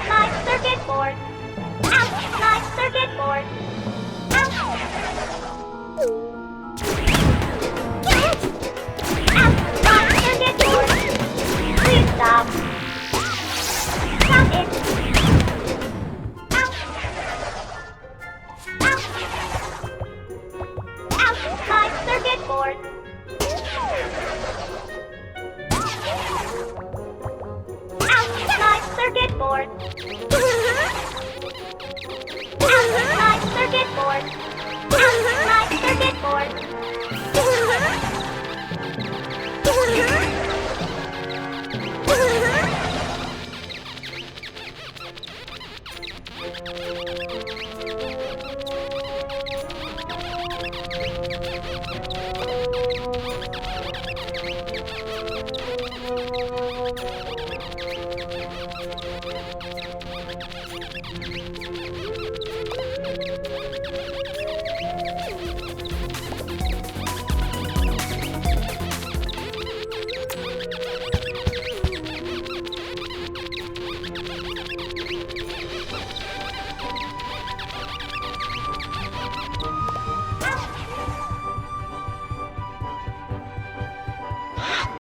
my circuit board! Ouch, my circuit board! Ouch! Ouch, my circuit board! Please stop! Stop it! Ouch! Ouch! Ouch, my circuit board! Ouch, my circuit board! Ouch, my circuit board! Ouch, my circuit board!